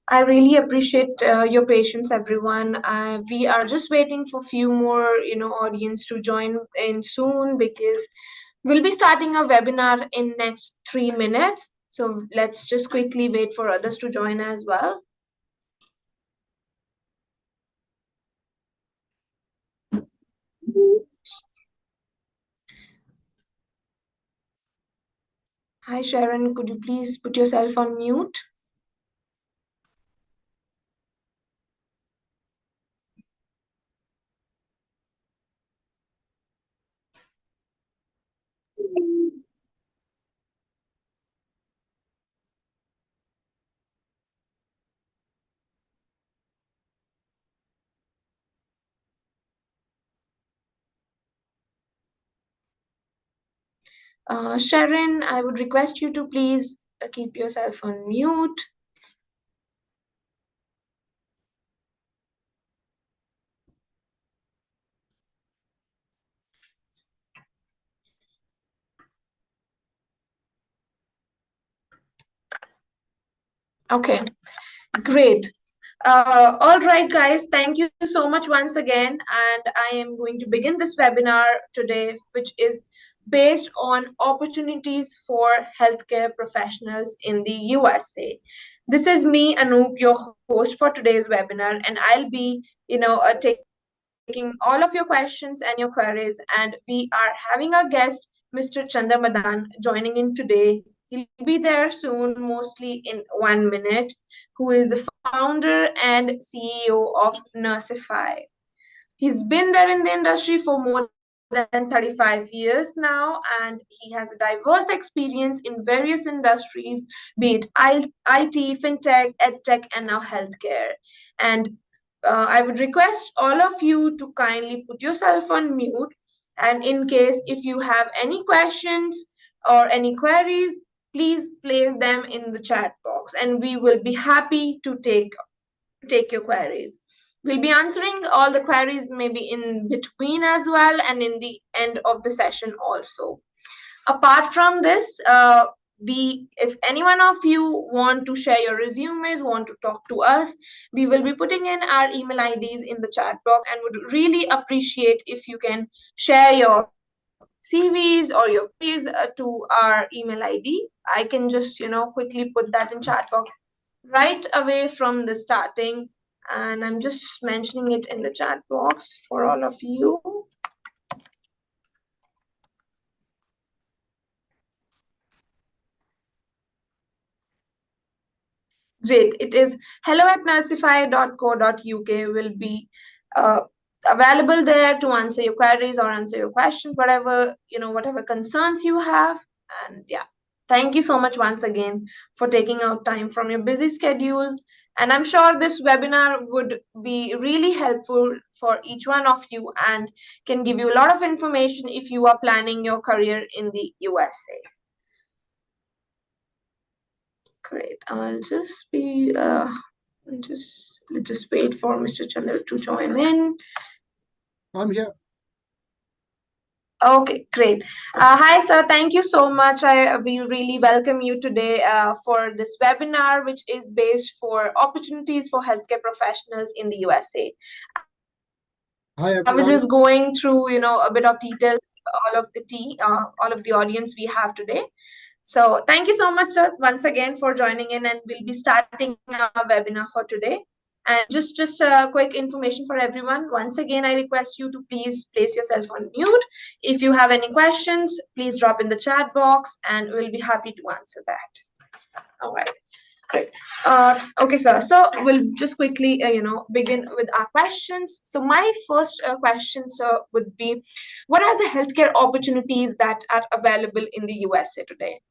I really appreciate your patience, everyone. We are just waiting for few more, audience to join in soon because we'll be starting a webinar in next 3 minutes. So let's just quickly wait for others to join as well. Hi, Sharon. Could you please put yourself on mute? Sharon, I would request you to please keep yourself on mute. Okay, great. All right, guys, thank you so much once again. And I am going to begin this webinar today, which is based on opportunities for healthcare professionals in the USA. This is me, Anoop, your host for today's webinar, and I'll be, taking all of your questions and your queries. And we are having our guest, Mr. Chandra Madan, joining in today. He'll be there soon, mostly in 1 minute, who is the founder and CEO of Nursify. He's been there in the industry for more than 35 years now, and he has a diverse experience in various industries, be it IT, fintech, edtech, and now healthcare. And I would request all of you to kindly put yourself on mute. And in case if you have any questions or any queries, please place them in the chat box, and we will be happy to take your queries. We'll be answering all the queries maybe in between as well and in the end of the session also. Apart from this, if any one of you want to share your resumes, want to talk to us, we will be putting in our email IDs in the chat box and would really appreciate if you can share your CVs or your quiz to our email ID. I can just, quickly put that in chat box right away from the starting. And I'm just mentioning it in the chat box for all of you. Great. It is hello@nursify.co.uk will be available there to answer your queries or answer your questions, whatever concerns you have. And yeah, thank you so much once again for taking out time from your busy schedule. And I'm sure this webinar would be really helpful for each one of you and can give you a lot of information if you are planning your career in the USA. Great. I'll just be just wait for Mr. Chandra to join in. I'm here. Okay, great. Hi, sir. Thank you so much. We really welcome you today for this webinar, which is based for opportunities for healthcare professionals in the USA. Hi, everyone. I was just going through, a bit of details, all of the audience we have today. So thank you so much, sir, once again for joining in, and we'll be starting our webinar for today. And just quick information for everyone. Once again, I request you to please place yourself on mute. If you have any questions, please drop in the chat box, and we'll be happy to answer that. All right. Great. Okay, sir. So we'll just quickly, begin with our questions. So my first question, sir, would be, what are the healthcare opportunities that are available in the USA today?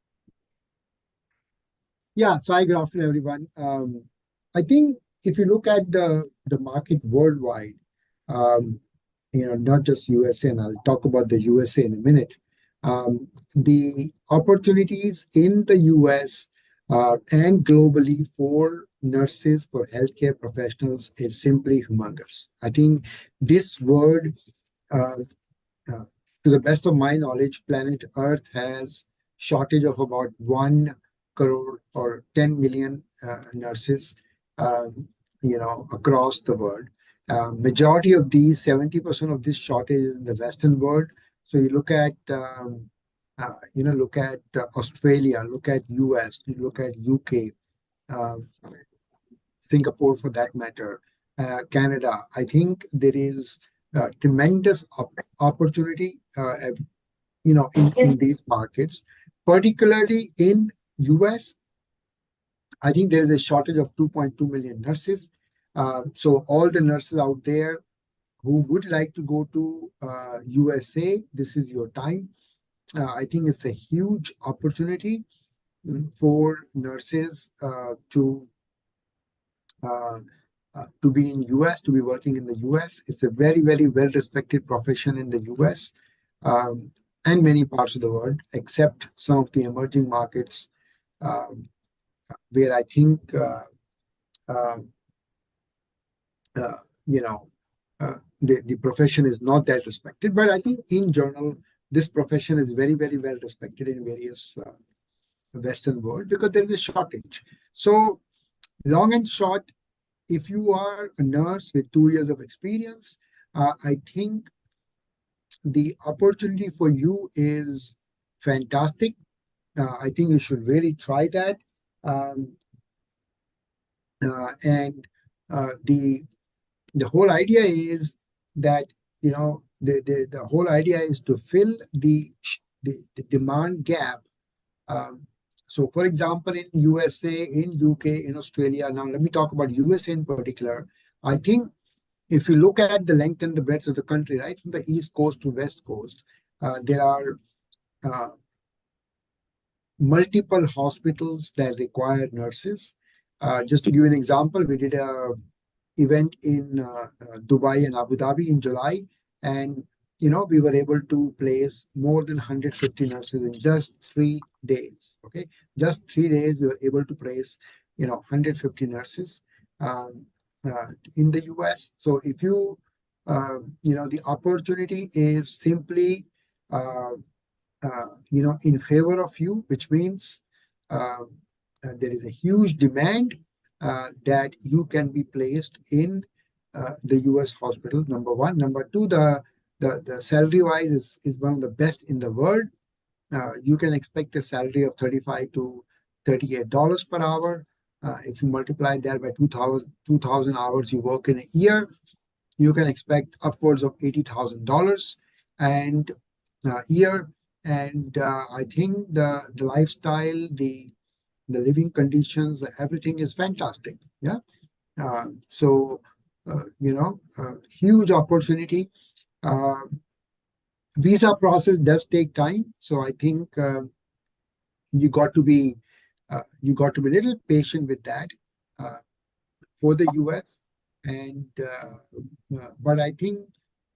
Yeah, so good afternoon, everyone. I think if you look at the market worldwide, not just USA, and I'll talk about the USA in a minute. The opportunities in the US and globally for nurses, for healthcare professionals, is simply humongous. I think this word, to the best of my knowledge, planet Earth has shortage of about 1 crore or 10 million nurses, across the world. Majority of these, 70% of this shortage is in the Western world. So you look at, Australia, look at US, you look at UK, uh, Singapore for that matter, Canada. I think there is tremendous opportunity, in these markets, particularly in US. I think there is a shortage of 2.2 million nurses. So all the nurses out there who would like to go to USA, this is your time. I think it's a huge opportunity for nurses uh, to be in US, to be working in the US. It's a very, very well-respected profession in the US and many parts of the world, except some of the emerging markets um, where I think um, uh, you know the profession is not that respected. But I think in general, this profession is very, very well respected in various Western world because there is a shortage. So long and short, if you are a nurse with 2 years of experience, I think the opportunity for you is fantastic. I think you should really try that. Um, and the whole idea is that the whole idea is to fill the demand gap. Um, so, for example, in USA, in UK, in Australia. Now, let me talk about USA in particular. I think if you look at the length and the breadth of the country, right from the East Coast to West Coast, there are uh, multiple hospitals that require nurses. Just to give you an example, we did a event in Dubai and Abu Dhabi in July, and we were able to place more than 150 nurses in just 3 days. Okay, just 3 days we were able to place 150 nurses in the US. So if the opportunity is simply uh, in favor of you, which means there is a huge demand that you can be placed in the US hospital, number one. Number two, the salary wise is one of the best in the world. You can expect a salary of $35 to $38 per hour. If you multiply that by 2,000 hours you work in a year, you can expect upwards of $80,000 and year. And I think the lifestyle, the living conditions, everything is fantastic. Yeah. So huge opportunity. Uh, Visa process does take time, so I think you got to be a little patient with that uh, for the US. And but I think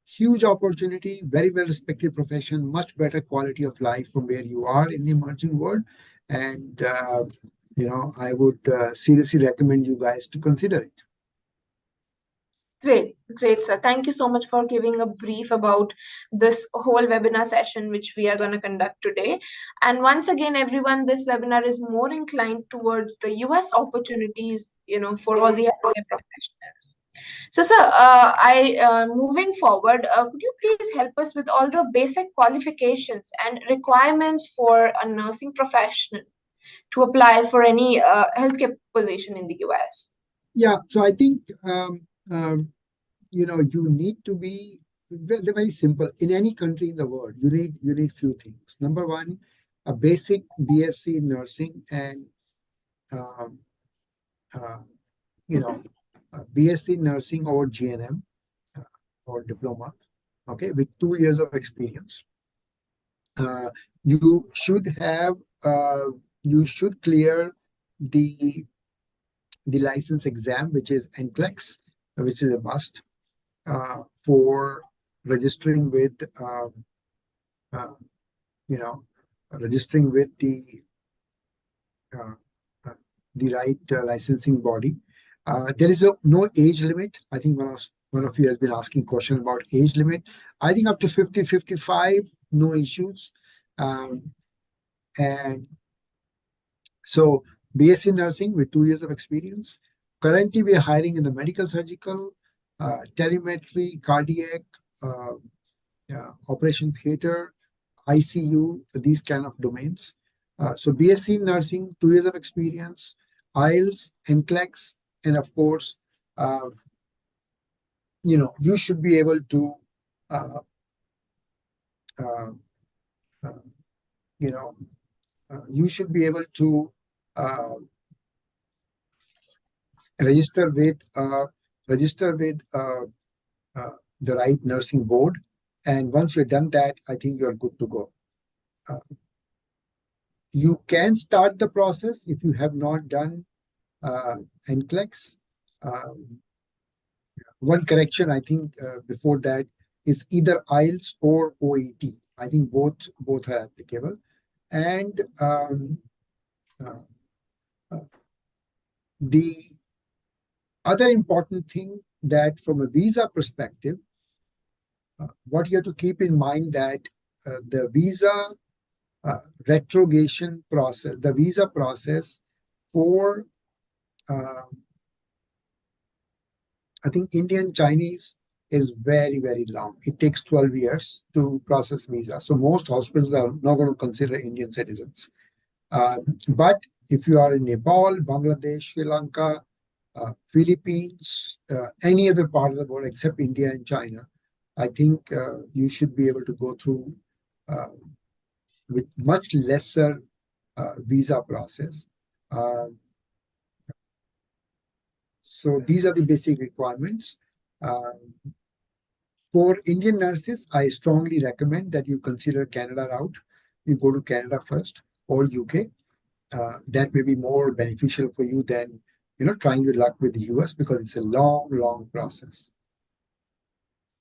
huge opportunity, very well respected profession, much better quality of life from where you are in the emerging world. And I would seriously recommend you guys to consider it. Great, great, sir. Thank you so much for giving a brief about this whole webinar session, which we are going to conduct today. And once again, everyone, this webinar is more inclined towards the US opportunities, for all the healthcare professionals. So, sir, moving forward, could you please help us with all the basic qualifications and requirements for a nursing professional to apply for any healthcare position in the US? Yeah, so I think you need to be very simple. In any country in the world, you need few things. Number one, a basic BSc in nursing and um, BSc nursing or GNM or diploma, okay, with 2 years of experience. You should have you should clear the license exam, which is NCLEX, which is a must for registering with uh, registering with uh, the right licensing body. There is no age limit. I think one of you has been asking question about age limit. I think up to 50, 55, no issues. And so BSc nursing with 2 years of experience, Currently, we are hiring in the medical, surgical, telemetry, cardiac, operation theater, ICU, these kind of domains. So BSc nursing, 2 years of experience, IELTS, NCLEX, and of course, you should be able to, uh, uh, uh, you know, you should be able to uh, register with register with the right nursing board. And once you've done that, I think you're good to go. You can start the process if you have not done NCLEX. One correction, I think, before that is either IELTS or OET. I think both are applicable. And the other important thing that from a visa perspective, what you have to keep in mind that the visa retrogation process, the visa process for I think Indian Chinese is very, very long. It takes 12 years to process visa. So most hospitals are not going to consider Indian citizens. But if you are in Nepal, Bangladesh, Sri Lanka, Philippines, any other part of the world except India and China, I think you should be able to go through with much lesser visa process. So these are the basic requirements. For Indian nurses, I strongly recommend that you consider Canada route. You go to Canada first or UK. That may be more beneficial for you than trying your luck with the US because it's a long, long process.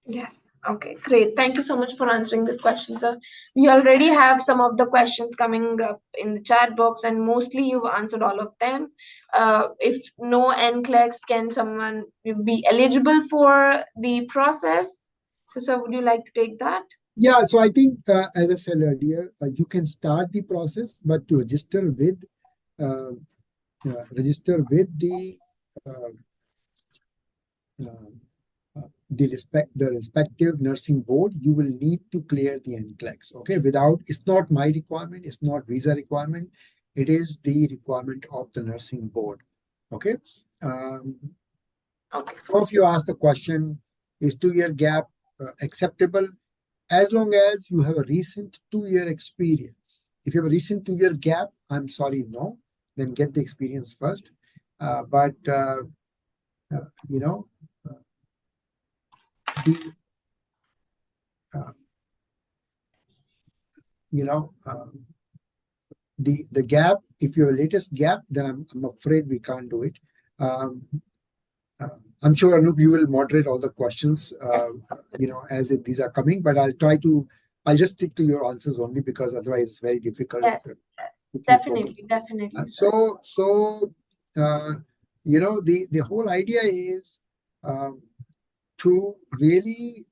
Yes. Okay, great. Thank you so much for answering this question, sir. We already have some of the questions coming up in the chat box, and mostly you've answered all of them. If no NCLEX, can someone be eligible for the process? So, sir, would you like to take that? Yeah, so I think, as I said earlier, you can start the process, but to register with the respective nursing board, you will need to clear the NCLEX. Okay, it's not my requirement, it's not visa requirement, it is the requirement of the nursing board. Okay. Some of you asked the question: is 2-year gap acceptable? As long as you have a recent 2-year experience. If you have a recent 2-year gap, I'm sorry, no. Then get the experience first. The gap, if you have a latest gap, then I'm afraid we can't do it. I'm sure, Anup, you will moderate all the questions, as these are coming, but I'll just stick to your answers only because otherwise it's very difficult. Yes, definitely. So, the whole idea is to really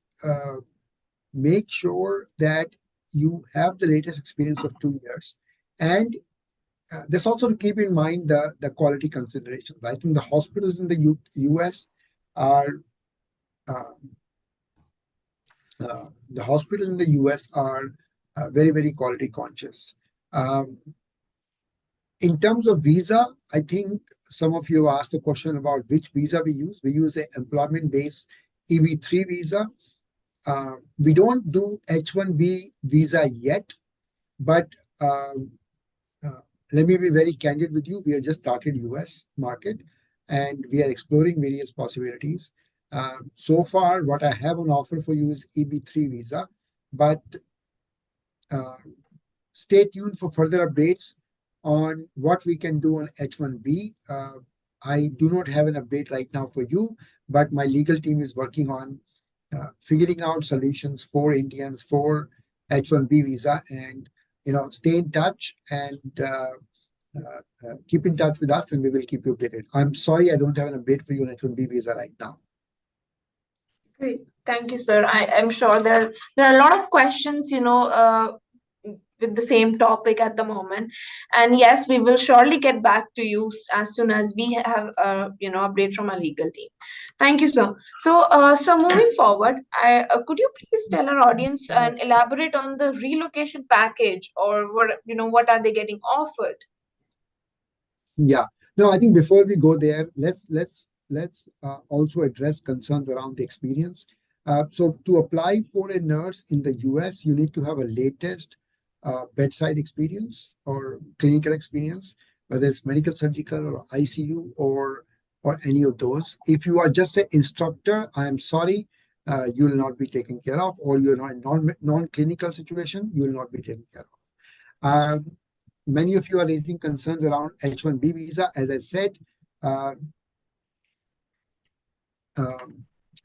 make sure that you have the latest experience of 2 years. And there's also to keep in mind the quality considerations. I think the hospitals in the US are very, very quality conscious. In terms of visa, I think some of you asked the question about which visa we use. We use an employment-based EB3 visa. We don't do H-1B visa yet, but let me be very candid with you. We have just started US market and we are exploring various possibilities. So far, what I have on offer for you is EB3 visa, but stay tuned for further updates on what we can do on H-1B. I do not have an update right now for you, but my legal team is working on figuring out solutions for Indians for H-1B visa, and stay in touch and keep in touch with us, and we will keep you updated. I'm sorry I don't have an update for you on H-1B visa right now. Great, thank you, sir. I'm sure there are a lot of questions, with the same topic at the moment. And yes, we will surely get back to you as soon as we have update from our legal team. Thank you, sir. So moving forward, could you please tell our audience and elaborate on the relocation package, or what are they getting offered? Yeah. No, I think before we go there, let's also address concerns around the experience. So to apply for a nurse in the US, you need to have a latest bedside experience or clinical experience, whether it's medical, surgical, or ICU, or any of those. If you are just an instructor, I am sorry, you will not be taken care of, or you're not in non-clinical situation, you will not be taken care of. Many of you are raising concerns around H-1B visa. As I said, uh,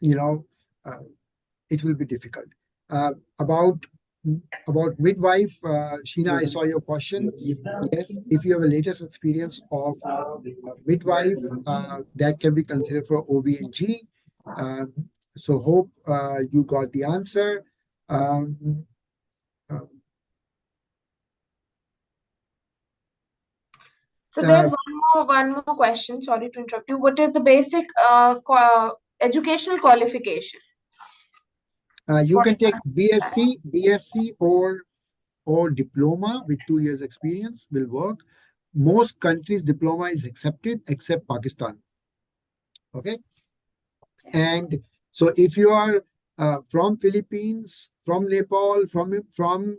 you know, it will be difficult. About midwife, Sheena, I saw your question. Yes, if you have a latest experience of midwife, that can be considered for OB&G. So hope you got the answer. Um, So there's one more question. Sorry to interrupt you. What is the basic educational qualification? You can take BSc, or diploma with 2 years experience will work. Most countries diploma is accepted except Pakistan. Okay. And so if you are from Philippines, from Nepal, from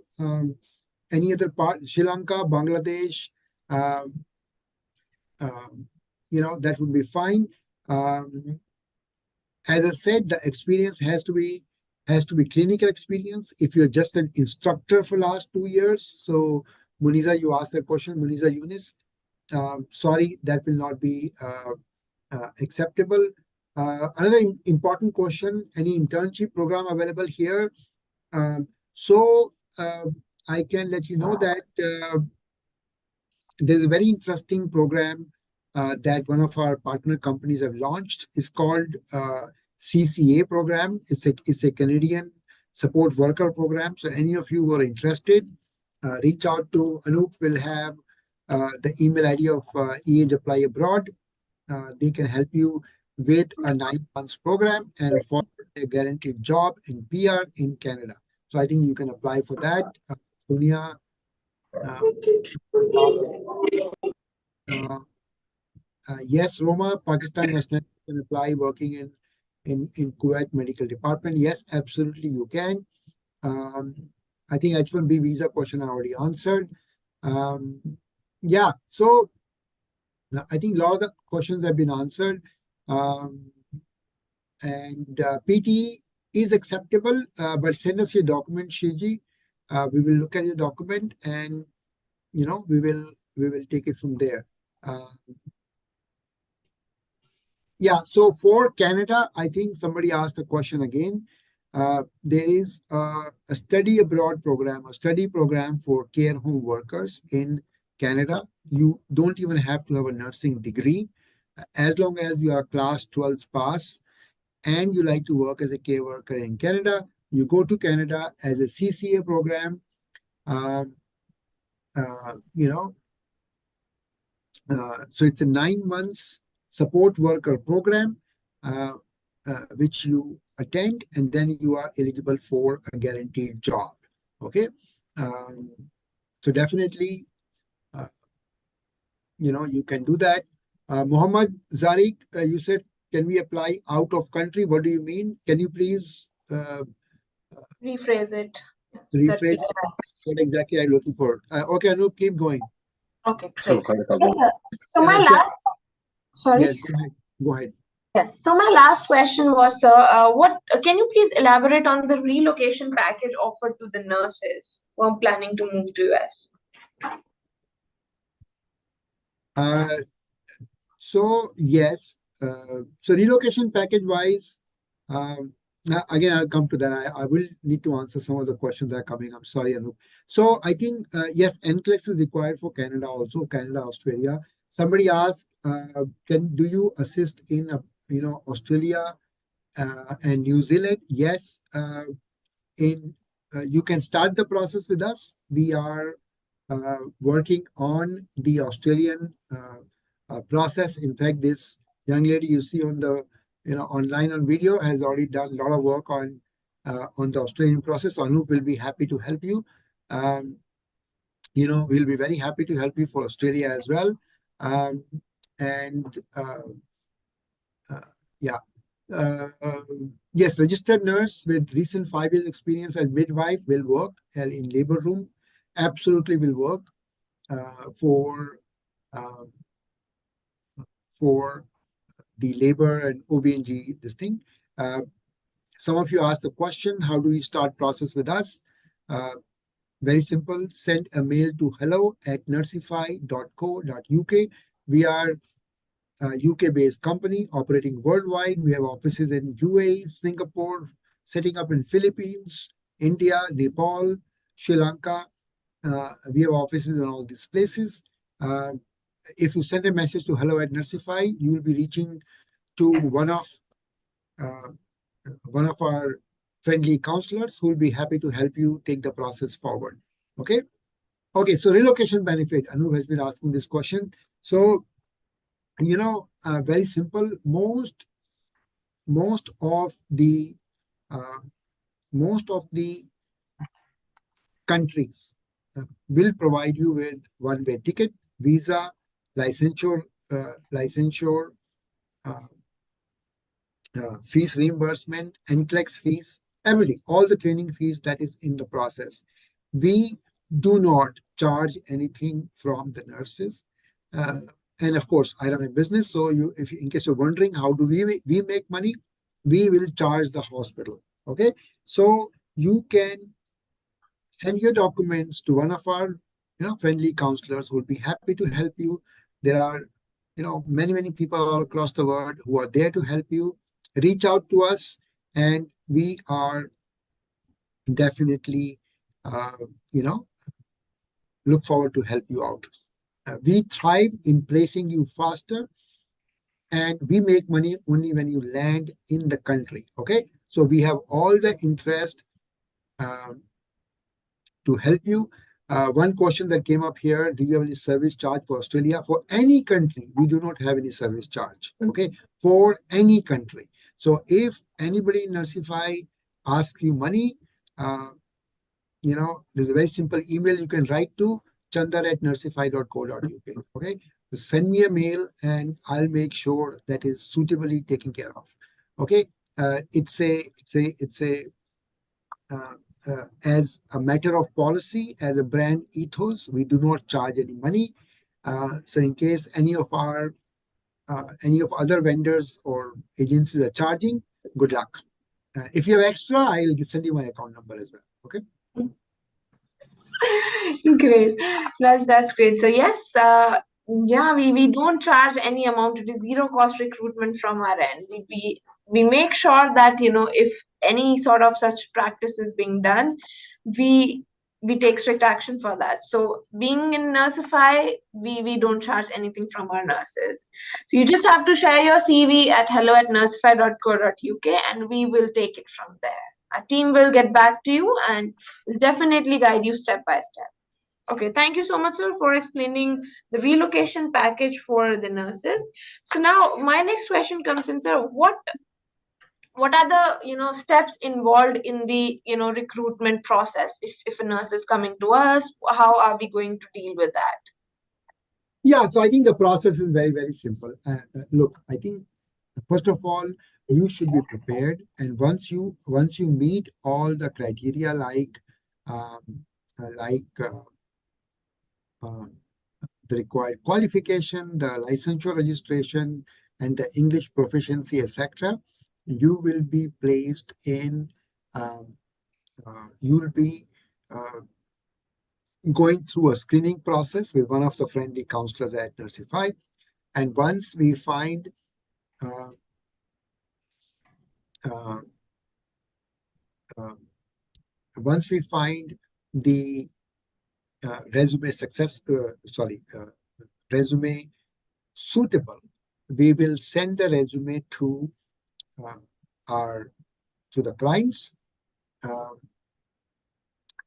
any other part, Sri Lanka, Bangladesh, um, that would be fine. As I said, the experience has to be clinical experience. If you're just an instructor for last 2 years, so Muniza, you asked that question, Muniza Yunus. Sorry, that will not be acceptable. Another important question: any internship program available here? So I can let you know that there's a very interesting program that one of our partner companies have launched. It's called CCA program. It's a Canadian support worker program. So any of you who are interested, reach out to Anup. Will have the email ID of EAGE Apply Abroad. They can help you with a 9 months program and for a guaranteed job in PR in Canada. So I think you can apply for that. Sonia, yes, Roma, Pakistan national can apply working in Kuwait medical department. Yes, absolutely you can. I think H-1B visa question I already answered. Yeah, so I think a lot of the questions have been answered. And PT is acceptable, but send us your document, Shiji. We will look at your document and we will take it from there. Yeah, so for Canada, I think somebody asked the question again. There is a study abroad program, a study program for care home workers in Canada. You don't even have to have a nursing degree. As long as you are class 12 pass and you like to work as a care worker in Canada, you go to Canada as a CCA program. So it's a 9 months support worker program, which you attend, and then you are eligible for a guaranteed job. Okay. So definitely, you can do that. Muhammad Zarik, you said, can we apply out of country? What do you mean? Can you please rephrase it? Rephrase what exactly I'm looking for. Okay, Anup, keep going. Okay, great. So my last, sorry. Yes, go ahead. Yes. So my last question was, sir, what can you please elaborate on the relocation package offered to the nurses who are planning to move to US? So yes, so relocation package wise, now again I'll come to that. I will need to answer some of the questions that are coming. I'm sorry, Anup. So I think yes, NCLEX is required for Canada also, Canada, Australia. Somebody asked, do you assist in Australia and New Zealand? Yes, in you can start the process with us. We are working on the Australian process. In fact, this young lady you see on the online on video has already done a lot of work on the Australian process. Anup will be happy to help you. We'll be very happy to help you for Australia as well. Um, and yeah. Yes, registered nurse with recent 5 years experience as midwife will work in labor room. Absolutely will work for the labor and OB&G this thing. Some of you asked the question, how do we start process with us? Very simple. Send a mail to hello@nursify.co.uk. We are a UK-based company operating worldwide. We have offices in UAE, Singapore, setting up in Philippines, India, Nepal, Sri Lanka. We have offices in all these places. If you send a message to hello@nursify, you will be reaching to one of our friendly counselors who will be happy to help you take the process forward. Okay. So relocation benefit. Anup has been asking this question. So, very simple. Most of the countries will provide you with one-way ticket, visa, licensure, fees reimbursement, NCLEX fees, everything, all the training fees that is in the process. We do not charge anything from the nurses. And of course, I run a business. So in case you're wondering, how do we make money? We will charge the hospital. Okay. So you can send your documents to one of our friendly counselors who will be happy to help you. There are many people all across the world who are there to help you. Reach out to us, and we are definitely look forward to help you out. We thrive in placing you faster, and we make money only when you land in the country. Okay, so we have all the interest to help you. One question that came up here, do you have any service charge for Australia? For any country, we do not have any service charge, okay, for any country. So if anybody in Nursify asks you money, there's a very simple email you can write to chandar@nursify.co.uk, okay? So send me a mail and I'll make sure that is suitably taken care of, okay? As a matter of policy, as a brand ethos, we do not charge any money. So in case any of other vendors or agencies are charging, good luck. If you have extra, I'll send you my account number as well. Okay. Great. That's great. So yes, we don't charge any amount. It is zero cost recruitment from our end. We make sure that if any sort of such practice is being done, we take strict action for that. So being in Nursify, we don't charge anything from our nurses. So you just have to share your CV at hello@nursify.co.uk and we will take it from there. Our team will get back to you and will definitely guide you step by step. Okay, thank you so much, sir, for explaining the relocation package for the nurses. So now my next question comes in, sir. What are the steps involved in the recruitment process? If a nurse is coming to us, how are we going to deal with that? Yeah, so I think the process is very, very simple. Look, I think first of all, you should be prepared, and once you meet all the criteria like the required qualification, the licensure registration, and the English proficiency, etc., you will be placed in. You will be going through a screening process with one of the friendly counselors at Nursify, and once we find the resume suitable, we will send the resume to the clients.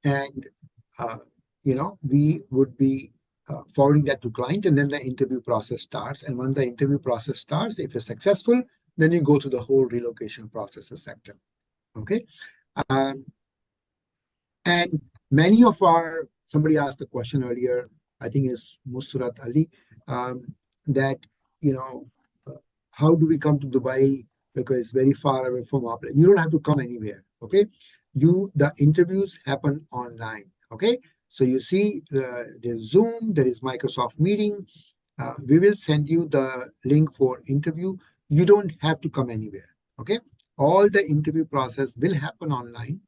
and we would be forwarding that to client, and then the interview process starts. And when the interview process starts, if you're successful, then you go through the whole relocation process, etc. Okay. Um, and many of somebody asked a question earlier, I think it's Musrat Ali, that, uh, how do we come to Dubai? Because it's very far away from our place. You don't have to come anywhere. Okay. The interviews happen online. Okay. So you see, there's Zoom, there is Microsoft Meeting. We will send you the link for interview. You don't have to come anywhere. Okay. All the interview process will happen online.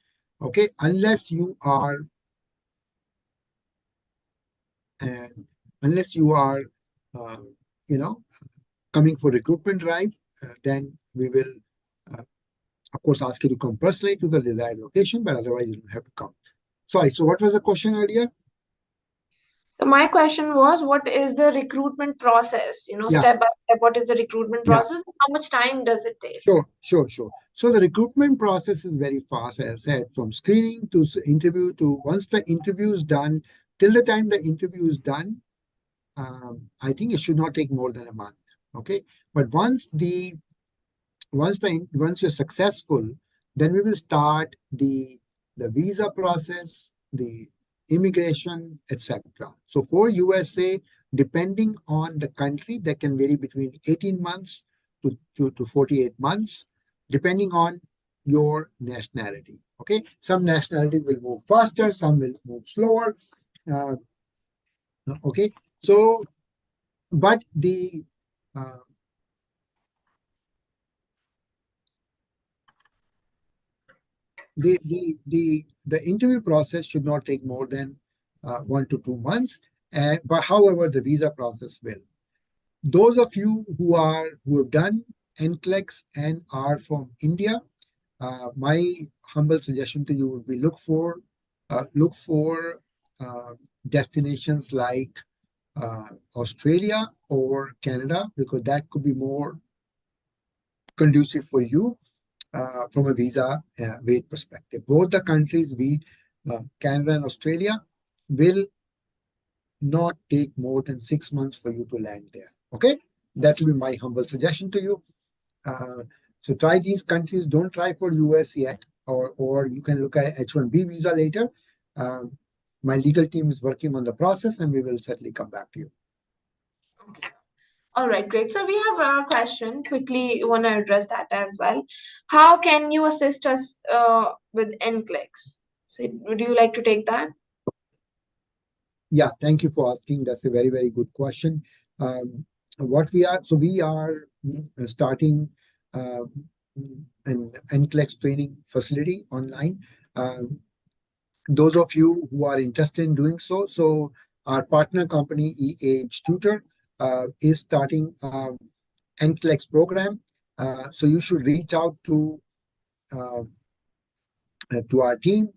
Okay. Unless you are, and unless you are, uh, you know, coming for recruitment drive, then we will, of course, ask you to come personally to the desired location, but otherwise you don't have to come. Sorry. So what was the question earlier? So my question was, what is the recruitment process? Yeah. Step by step, what is the recruitment Yeah. process? How much time does it take? Sure. So the recruitment process is very fast, as I said, from screening to interview to once the interview is done, till the time the interview is done, I think it should not take more than a month. Okay. But once you're successful, then we will start the visa process, the immigration, etc. So for USA, depending on the country, that can vary between 18 months to 48 months, depending on your nationality. Okay, some nationalities will move faster, some will move slower. Okay, so but uh, the interview process should not take more than 1 to 2 months. But however, the visa process will. Those of you who have done NCLEX and are from India, my humble suggestion to you would be look for destinations like Australia or Canada, because that could be more conducive for you from a visa wait perspective. Both the countries, Canada and Australia, will not take more than 6 months for you to land there. Okay, that will be my humble suggestion to you. So try these countries. Don't try for US yet, or you can look at H-1B visa later. My legal team is working on the process, and we will certainly come back to you. Okay. All right, great. So we have a question. Quickly, want to address that as well. How can you assist us with NCLEX? So would you like to take that? Yeah, thank you for asking. That's a very, very good question. We are starting an NCLEX training facility online. Those of you who are interested in doing so our partner company EAH Tutor is starting NCLEX program. So you should reach out to our team.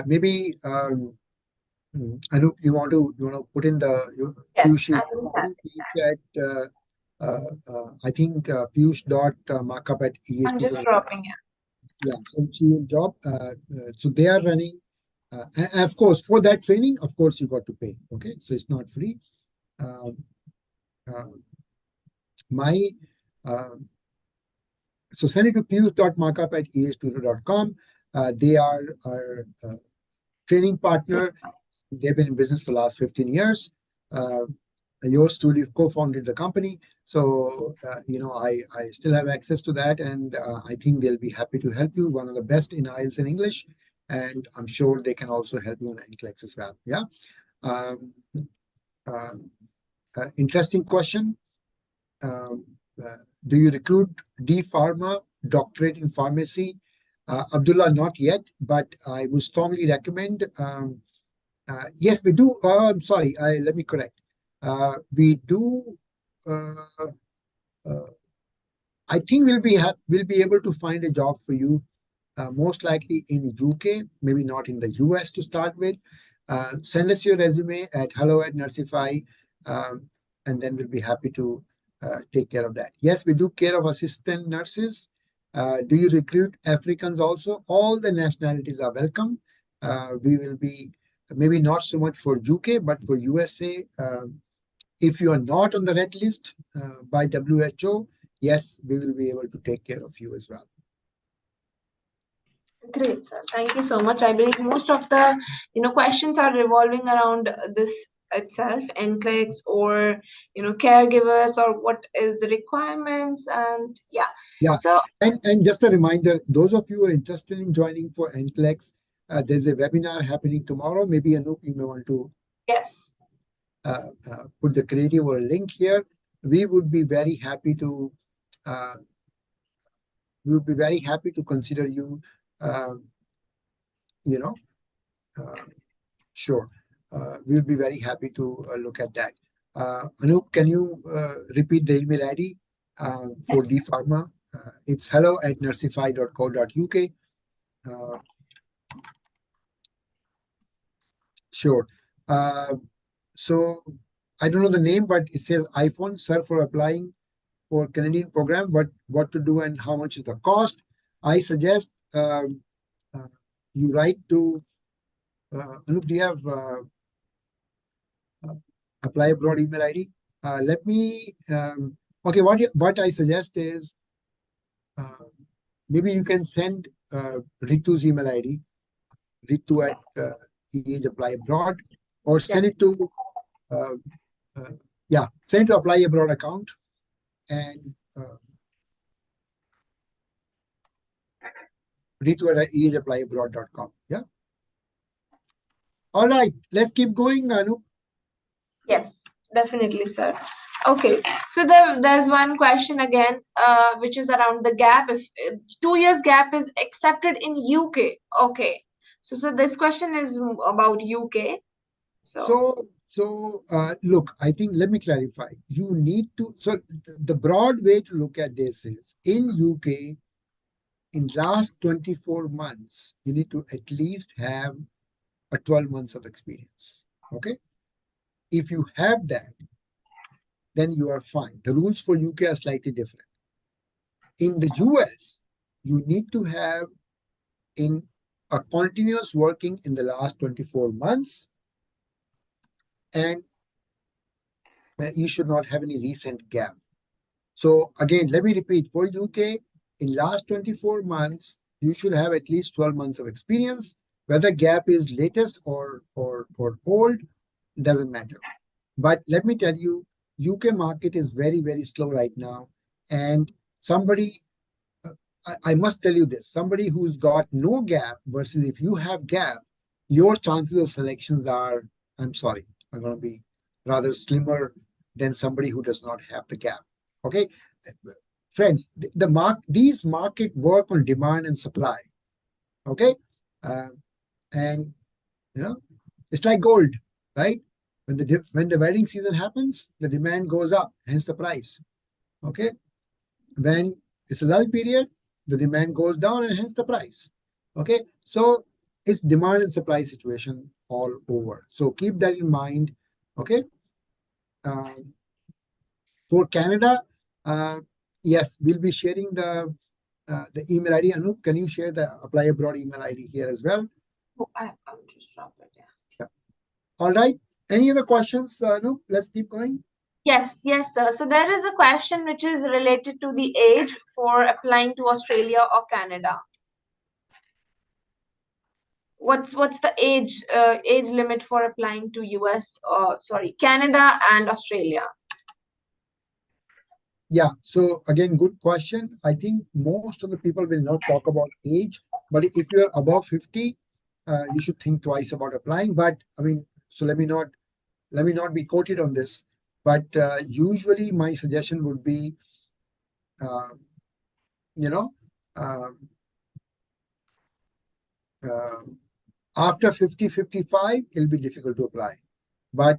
Maybe Anup, you want to put in the Yes, Piyush at I think Piyush.markup at EAH I'm Tutor. just dropping it. Yeah, so she will drop. So they are running. And of course, for that training, of course, you got to pay. Okay, so it's not free. Um, uh, my so send it to piyush.markup at eastutor.com. They are our training partner. They've been in business for the last 15 years. Yours truly co-founded the company. So, I still have access to that, and I think they'll be happy to help you. One of the best in IELTS and English, and I'm sure they can also help you in NCLEX as well. Yeah. Interesting question. Do you recruit D Pharma, doctorate in pharmacy? Abdullah, not yet, but I would strongly recommend. Yes, we do. I'm sorry. Let me correct. We do. I think we'll be able to find a job for you, most likely in UK, maybe not in the US to start with. Send us your resume at hello@Nursify, and then we'll be happy to take care of that. Yes, we do care of assistant nurses. Do you recruit Africans also? All the nationalities are welcome. We will be maybe not so much for UK, but for USA. If you are not on the red list by WHO, yes, we will be able to take care of you as well. Great, sir. Thank you so much. I believe most of the questions are revolving around this itself, NCLEX or caregivers, or what is the requirements, and yeah. Yeah. So And just a reminder, those of you who are interested in joining for NCLEX, there's a webinar happening tomorrow. Maybe Anup, you may want to yes, put the creative or a link here. We would be very happy to consider you. Sure. We'll be very happy to look at that. Anup, can you repeat the email ID for DPharma? It's hello@nursify.co.uk. Sure. So I don't know the name, but it says iPhone, sir, for applying for Canadian program, what to do and how much is the cost. I suggest you write to Anup, do you have apply abroad email ID? Let me, okay, what I suggest is maybe you can send Ritu's email ID, Ritu at EH Apply Abroad, or send it to, send it to Apply Abroad account and Ritu at ehappliabroad.com. Yeah. All right, let's keep going, Anup. yes, definitely, sir. Okay, so there's one question again, which is around the gap. If 2 years gap is accepted in UK, okay. So this question is about UK. So look, I think let me clarify. You need to. So the broad way to look at this is in UK, in last 24 months, you need to at least have a 12 months of experience. Okay, if you have that, then you are fine. The rules for UK are slightly different. In the US, you need to have in a continuous working in the last 24 months, and you should not have any recent gap. So again, let me repeat, for UK, in last 24 months, you should have at least 12 months of experience. Whether gap is latest or old, doesn't matter. But let me tell you, UK market is very, very slow right now. And somebody, I must tell you this, somebody who's got no gap versus if you have gap, your chances of selections are, I'm sorry, are going to be rather slimmer than somebody who does not have the gap. Okay, friends, these market work on demand and supply. Okay, and it's like gold, right? When the wedding season happens, the demand goes up, hence the price. Okay, when it's a lull period, the demand goes down and hence the price. Okay, so it's demand and supply situation all over. So keep that in mind. Okay. For Canada, yes, we'll be sharing the email ID. Anup, can you share the Apply Abroad email ID here as well? Oh, I'll just drop it. Yeah. All right. Any other questions, Anup? Let's keep going. Yes, sir. So there is a question which is related to the age for applying to Australia or Canada. What's the age limit for applying to Canada and Australia? Yeah, so again, good question. I think most of the people will not talk about age, but if you're above 50, you should think twice about applying. But I mean, so let me not be quoted on this, but usually my suggestion would be, after 50, 55, it'll be difficult to apply. But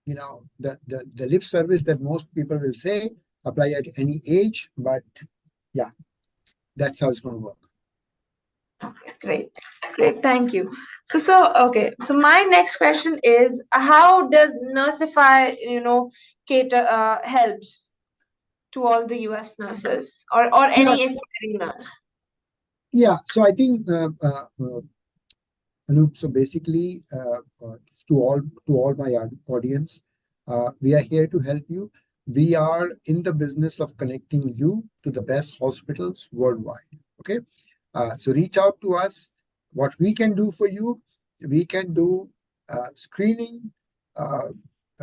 the lip service that most people will say, apply at any age, but yeah, that's how it's going to work. Okay, great, thank you. So my next question is, how does Nursify cater helps to all the US nurses or any aspiring nurse? Yeah, so I think Anup, so basically, to all my audience, we are here to help you. We are in the business of connecting you to the best hospitals worldwide. Okay, so reach out to us. What we can do for you, we can do screening, uh,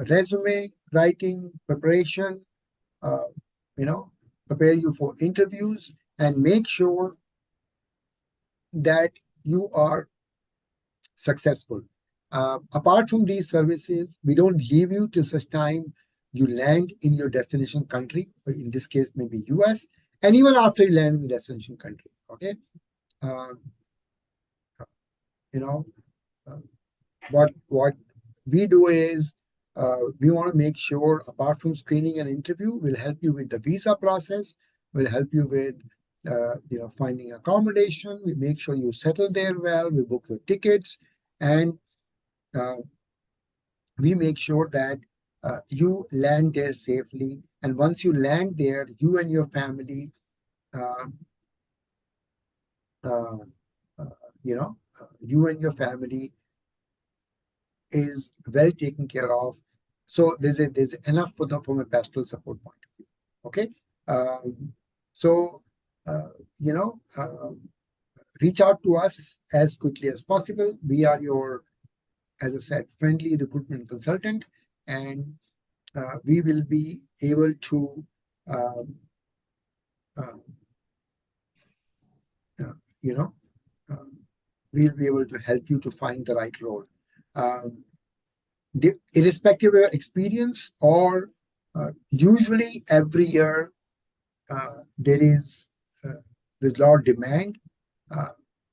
resume writing, preparation, uh, you know, prepare you for interviews, and make sure that you are successful. Apart from these services, we don't leave you till such time you land in your destination country, or in this case, maybe US, and even after you land in the destination country. Okay. Um, you know, uh, what we do is we want to make sure, apart from screening and interview, we'll help you with the visa process. We'll help you with finding accommodation. We make sure you settle there well. We book your tickets, and uh, we make sure that you land there safely. And once you land there, you and your family, uh, uh, uh, you and your family is well taken care of. So there's enough for them from a pastoral support point of view. Okay, so uh, you know, reach out to us as quickly as possible. We are your, as I said, friendly recruitment consultant, and we will be able to, um, uh, uh, you know, um, we'll be able to help you to find the right role. Irrespective of your experience, or usually every year there's a lot of demand.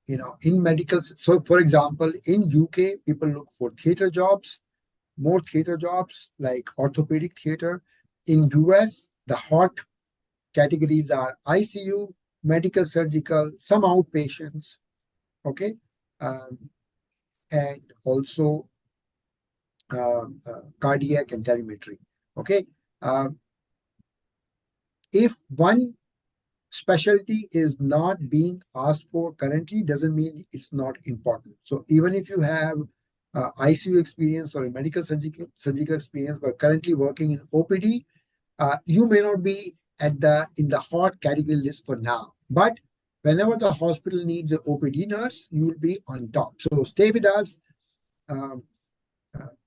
In medical. So, for example, in UK, people look for theater jobs, more theater jobs like orthopedic theater. In US, the hot categories are ICU, medical, surgical, some outpatients. Okay, and also cardiac and telemetry. Okay, if one specialty is not being asked for currently, doesn't mean it's not important. So even if you have ICU experience or a medical surgical experience, but currently working in OPD, you may not be in the hot category list for now. But whenever the hospital needs an OPD nurse, you will be on top. So stay with us.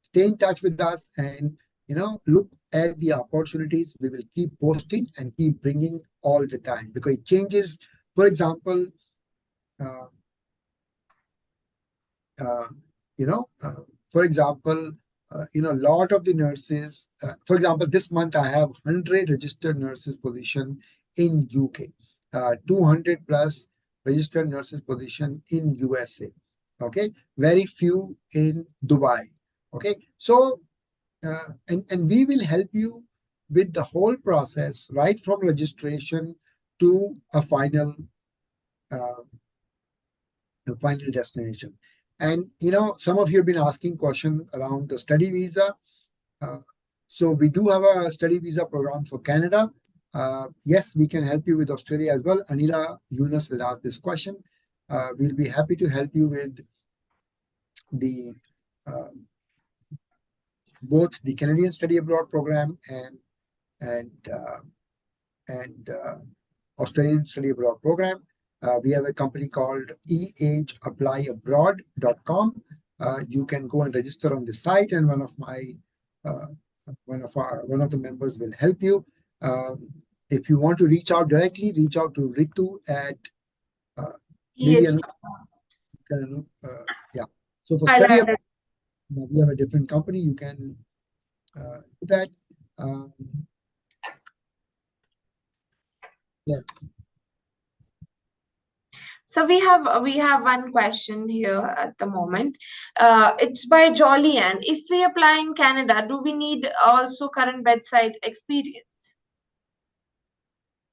Stay in touch with us, and look at the opportunities. We will keep posting and keep bringing all the time, because it changes. For example, uh, uh, a lot of the nurses, for example, this month I have 100 registered nurses position in UK, 200 plus registered nurses position in USA. Okay, very few in Dubai. Okay, so and we will help you with the whole process, right from registration to a final destination. And some of you have been asking questions around the study visa. So we do have a study visa program for Canada. Yes, we can help you with Australia as well. Anila Yunus has asked this question. We'll be happy to help you with the both the Canadian Study Abroad program and Australian Study Abroad program. We have a company called eageapplyabroad.com. You can go and register on the site, and one of the members will help you. If you want to reach out directly, reach out to Ritu at maybe Yes. yeah. So for study abroad, we have a different company. You can do that. Yes. So we have one question here at the moment. It's by Jolly Ann. If we apply in Canada, do we need also current bedside experience?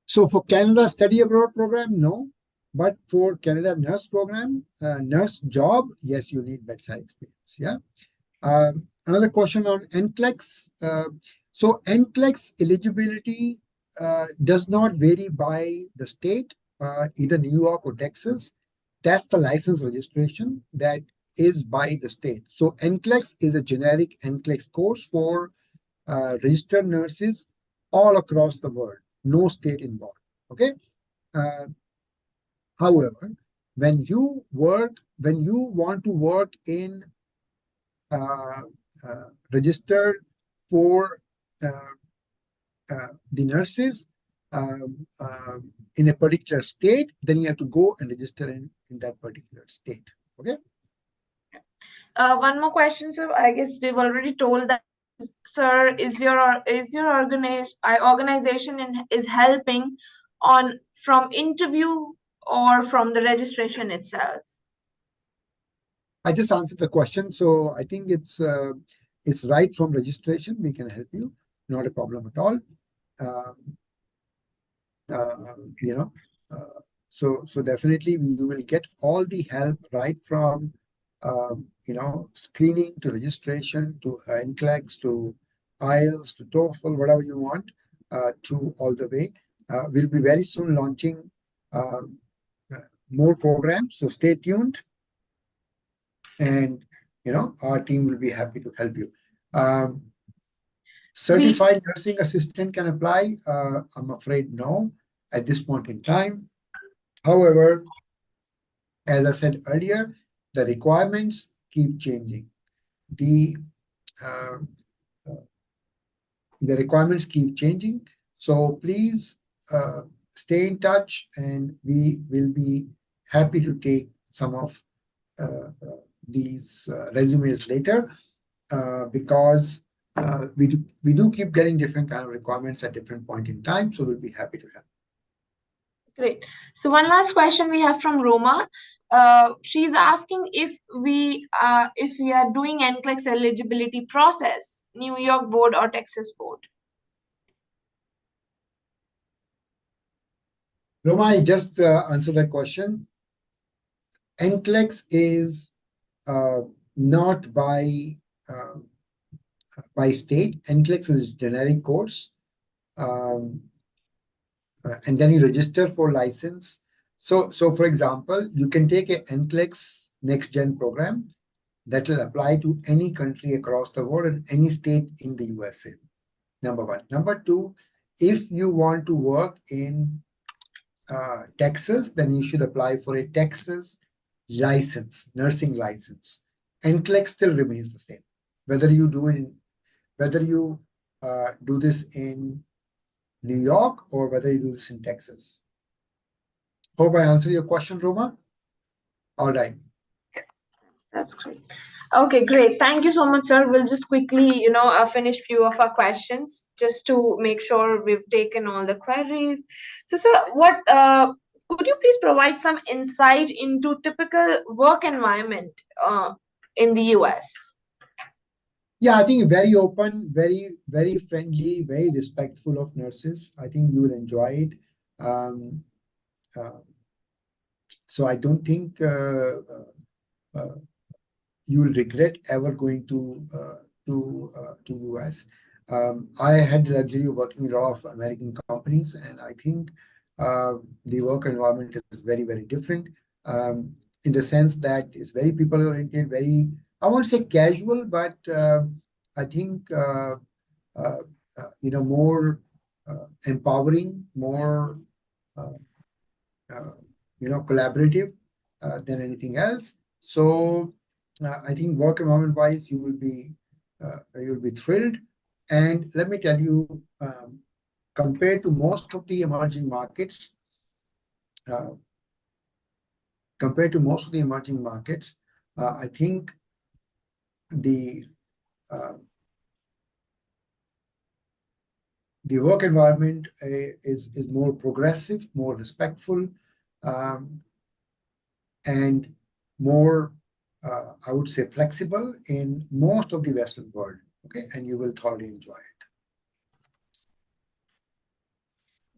So for Canada Study Abroad program, no. But for Canada Nurse program, nurse job, yes, you need bedside experience. Yeah. Another question on NCLEX. So NCLEX eligibility does not vary by the state, either New York or Texas. That's the license registration that is by the state. So NCLEX is a generic NCLEX course for registered nurses all across the world, no state involved. Okay. However, when you want to work in registered for the nurses in a particular state, then you have to go and register in that particular state. Okay. One more question, sir. I guess we've already told that, sir, is your organization is helping on from interview or from the registration itself? I just answered the question, so I think it's right from registration. We can help you, not a problem at all. So definitely you will get all the help right from screening to registration to NCLEX to IELTS to TOEFL, whatever you want, to all the way. We'll be very soon launching more programs, so stay tuned, and our team will be happy to help you. Certified nursing assistant can apply. I'm afraid no at this point in time. However, as I said earlier, the requirements keep changing. The requirements keep changing. So please stay in touch, and we will be happy to take some of these resumes later, because we do keep getting different kind of requirements at different point in time. So we'll be happy to help. Great. So one last question we have from Roma. She's asking if we are doing NCLEX eligibility process, New York board or Texas board. Roma, I just answered that question. NCLEX is not by state. NCLEX is a generic course. And then you register for license. So for example, you can take a NCLEX Next Gen program that will apply to any country across the world and any state in the USA. Number one. Number two, if you want to work in Texas, then you should apply for a Texas license, nursing license. NCLEX still remains the same, whether you do this in New York or whether you do this in Texas. Hope I answered your question, Roma. All right. That's great. Okay, great. Thank you so much, sir. We'll just quickly, finish few of our questions just to make sure we've taken all the queries. So, sir, could you please provide some insight into typical work environment in the US? Yeah, I think very open, very, very friendly, very respectful of nurses. I think you will enjoy it. So I don't think you will regret ever going to US. I had the luxury of working with a lot of American companies, and I think the work environment is very, very different, in the sense that it's very people-oriented, very, I won't say casual, but I think more empowering, more collaborative than anything else. So I think work environment wise, you'll be thrilled. And let me tell you, compared to most of the emerging markets, I think the work environment is more progressive, more respectful, and more, I would say, flexible in most of the Western world. Okay, and you will thoroughly enjoy it.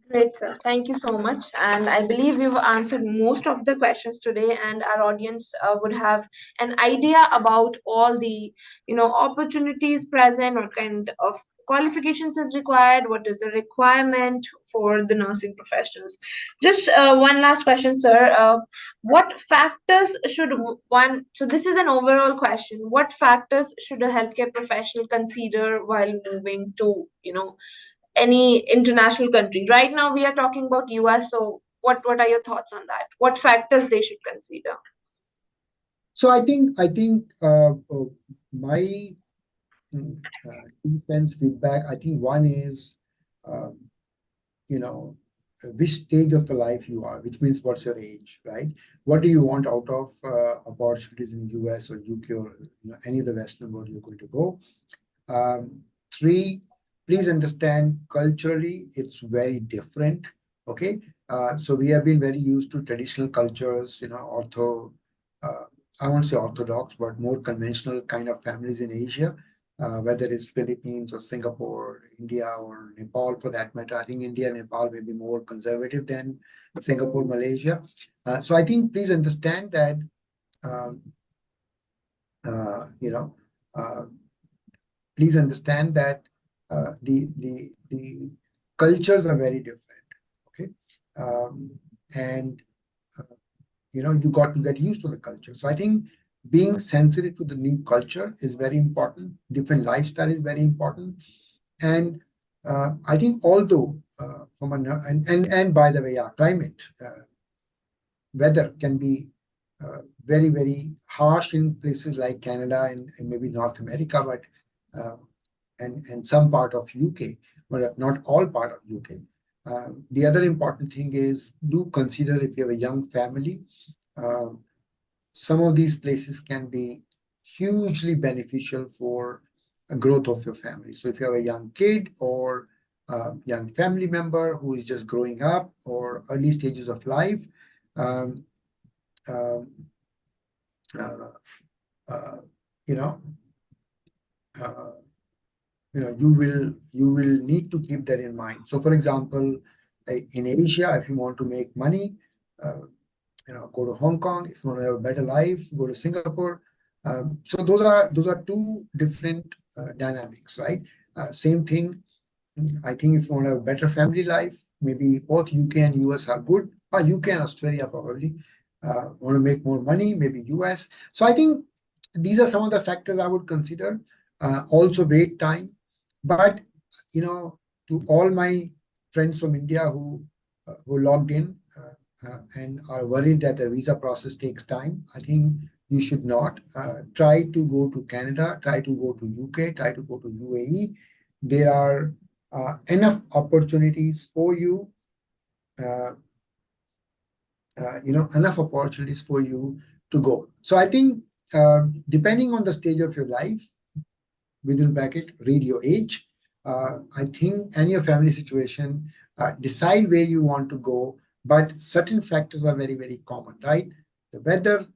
Great, sir. Thank you so much. And I believe we've answered most of the questions today, and our audience would have an idea about all the, opportunities present, what kind of qualifications is required, what is the requirement for the nursing professionals. Just one last question, sir. What factors should one, so this is an overall question, what factors should a healthcare professional consider while moving to, any international country? Right now we are talking about US, so what are your thoughts on that? What factors they should consider? So I think my 2 cents feedback. I think one is, um, you know, which stage of the life you are, which means what's your age, right? What do you want out of opportunities in US or UK or any of the Western world you're going to go? Three, please understand culturally it's very different. Okay, so we have been very used to traditional cultures, uh, I won't say orthodox, but more conventional kind of families in Asia, whether it's Philippines or Singapore, India or Nepal for that matter. I think India and Nepal may be more conservative than Singapore, Malaysia. So I think please understand that, um, uh, you know, uh, please understand that the cultures are very different. Okay, and you got to get used to the culture. So I think being sensitive to the new culture is very important. Different lifestyle is very important, and I think although from a and by the way, yeah, climate weather can be very very harsh in places like Canada and maybe North America, but uh, and some part of UK, but not all part of UK. The other important thing is do consider if you have a young family, um, some of these places can be hugely beneficial for a growth of your family. So if you have a young kid or a young family member who is just growing up or early stages of life, um, um, uh, uh, you know, uh, you will need to keep that in mind. So, for example, in Asia, if you want to make money, uh, go to Hong Kong. If you want to have a better life, go to Singapore. So those are two different dynamics, right? Same thing. I think if you want to have a better family life, maybe both UK and US are good. UK and Australia probably. Want to make more money, maybe US. So I think these are some of the factors I would consider. Also wait time. But to all my friends from India who logged in and are worried that the visa process takes time, I think you should not try to go to Canada, try to go to UK, try to go to UAE. There are enough opportunities for you, uh, enough opportunities for you to go. So I think depending on the stage of your life, within bracket, read your age. I think and your family situation, decide where you want to go, but certain factors are very, very common, right? The weather,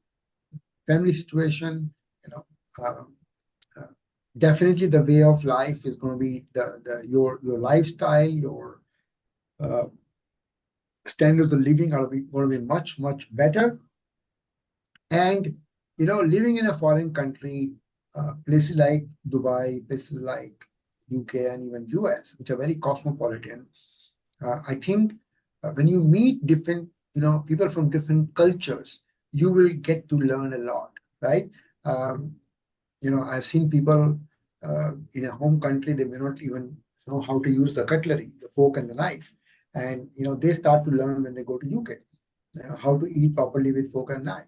family situation, uh, uh, definitely the way of life is going to be your lifestyle, your uh, standards of living are going to be much, much better. And living in a foreign country, places like Dubai, places like UK, and even US, which are very cosmopolitan, I think when you meet different, people from different cultures, you will get to learn a lot, right? Um, I've seen people in a home country, they may not even know how to use the cutlery, the fork and the knife. And, they start to learn when they go to UK, how to eat properly with fork and knife.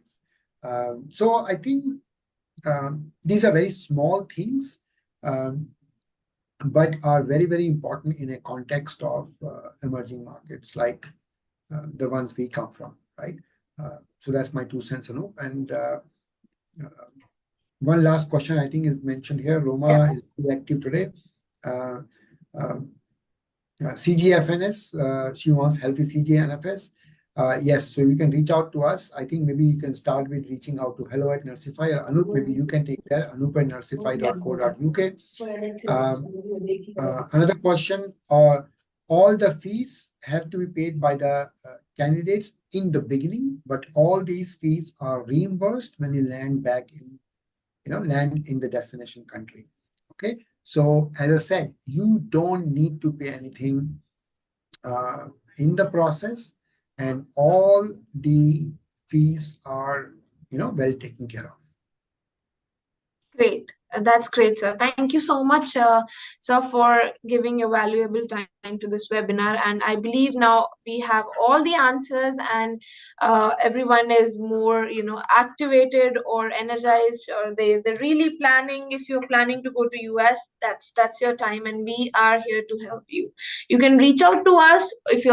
So I think these are very small things, um, but are very, very important in a context of emerging markets like the ones we come from, right? So that's my 2 cents, Anup. And one last question I think is mentioned here. Roma is very active today. Uh, um, CGFNS, she wants healthy CGNFS. Yes, so you can reach out to us. I think maybe you can start with reaching out to hello@Nursify, or Anup, maybe you can take that, anup@nursify.co.uk. Another question, all the fees have to be paid by the candidates in the beginning, but all these fees are reimbursed when you land back in, land in the destination country. Okay, So as I said, you don't need to pay anything in the process, and all the fees are, well taken care of. Great. That's great, sir. Thank you so much, sir, for giving your valuable time to this webinar. And I believe now we have all the answers, and everyone is more, activated or energized, or they're really planning. If you're planning to go to US, that's your time, and we are here to help you. You can reach out to us if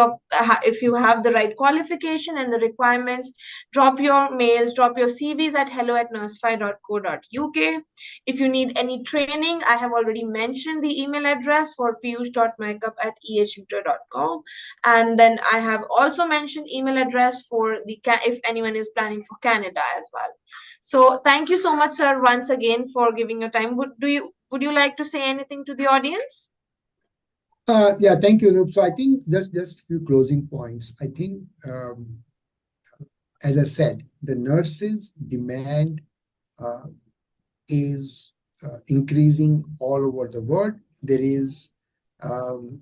you have the right qualification and the requirements. Drop your mails, drop your CVs at hello@nursify.co.uk. If you need any training, I have already mentioned the email address for piyush.makeup@ehtutor.com. And then I have also mentioned email address for if anyone is planning for Canada as well. So thank you so much, sir, once again for giving your time. Would you like to say anything to the audience? Yeah, thank you, Anup. So I think just a few closing points. I think, as I said, the nurses' demand is increasing all over the world. There is um,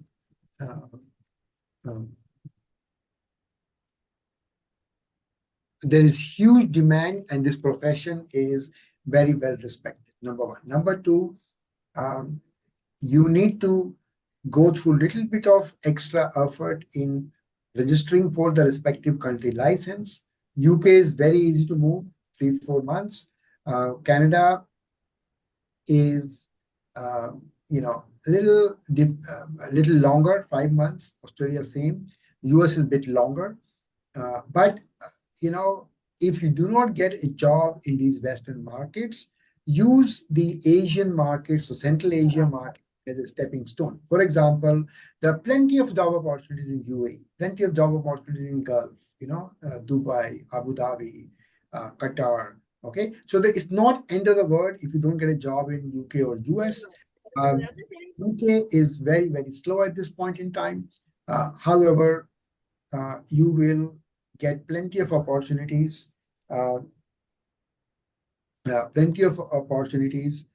huge demand, and this profession is very well respected. Number one. Number two, you need to go through a little bit of extra effort in registering for the respective country license. UK is very easy to move, 3-4 months. Canada is, a little longer, 5 months. Australia, same. US is a bit longer. But if you do not get a job in these Western markets, use the Asian markets or Central Asia market as a stepping stone. For example, there are plenty of job opportunities in UAE, plenty of job opportunities in Gulf, Dubai, Abu Dhabi, Qatar. Okay, so it's not end of the world if you don't get a job in UK or US. UK is very, very slow at this point in time. However, you will get plenty of opportunities, plenty of opportunities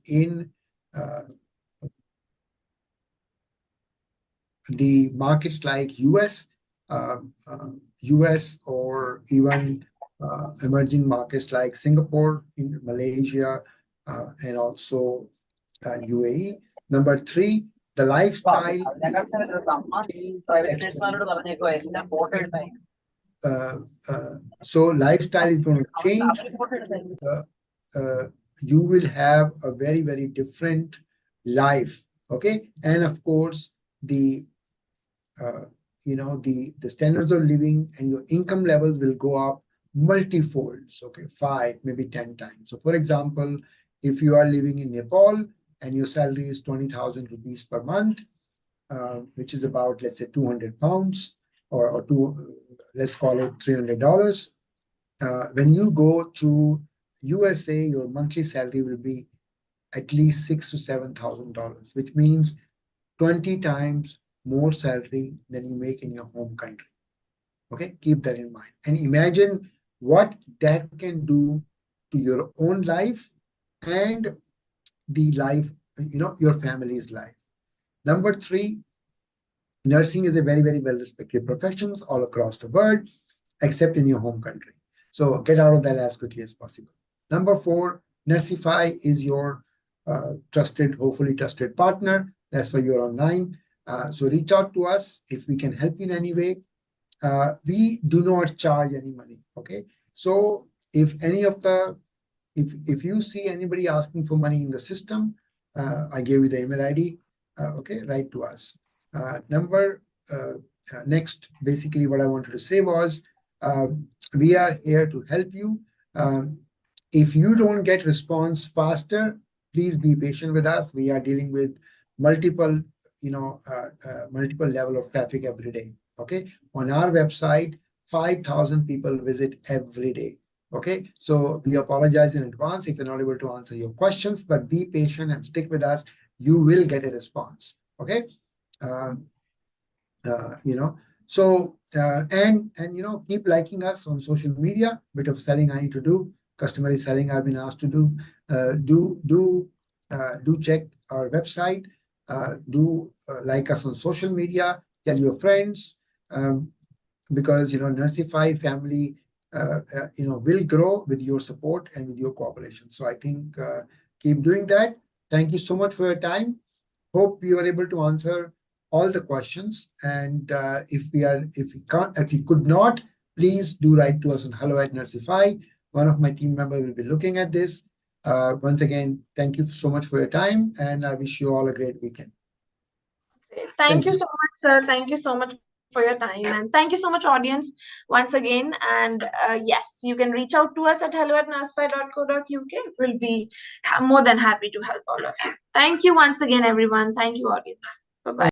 in the markets like US, or even emerging markets like Singapore, in Malaysia, and also UAE. Number three, the lifestyle. So lifestyle is going to change. You will have a very, very different life. Okay, and of course the standards of living and your income levels will go up multifolds. Okay, 5, maybe 10 times. So for example, if you are living in Nepal and your salary is 20,000 rupees per month, which is about, let's say, 200 pounds, or let's call it $300. When you go to USA, your monthly salary will be at least $6,000 to $7,000, which means 20 times more salary than you make in your home country. Okay, keep that in mind. And imagine what that can do to your own life and the life, your family's life. Number three, nursing is a very, very well-respected profession all across the world, except in your home country. So get out of that as quickly as possible. Number four, Nursify is your hopefully trusted partner. That's why you're online. So reach out to us if we can help you in any way. We do not charge any money. Okay. So if you see anybody asking for money in the system, I gave you the email ID. Okay, write to us. Next, basically what I wanted to say was, we are here to help you. If you don't get response faster, please be patient with us. We are dealing with multiple level of traffic every day. Okay, on our website, 5,000 people visit every day. Okay, so we apologize in advance if you're not able to answer your questions, but be patient and stick with us. You will get a response. Okay, keep liking us on social media. Bit of selling I need to do. customary selling I've been asked to do. Do check our website. Do like us on social media. Tell your friends, because Nursify family will grow with your support and with your cooperation. So I think keep doing that. Thank you so much for your time. Hope we were able to answer all the questions. And if we could not, please do write to us on hello@Nursify. One of my team members will be looking at this. Once again, thank you so much for your time, and I wish you all a great weekend. Thank you so much, sir. Thank you so much for your time. And thank you so much, audience, once again. And yes, you can reach out to us at hello@nursify.co.uk. We'll be more than happy to help all of you. Thank you once again, everyone. Thank you, audience.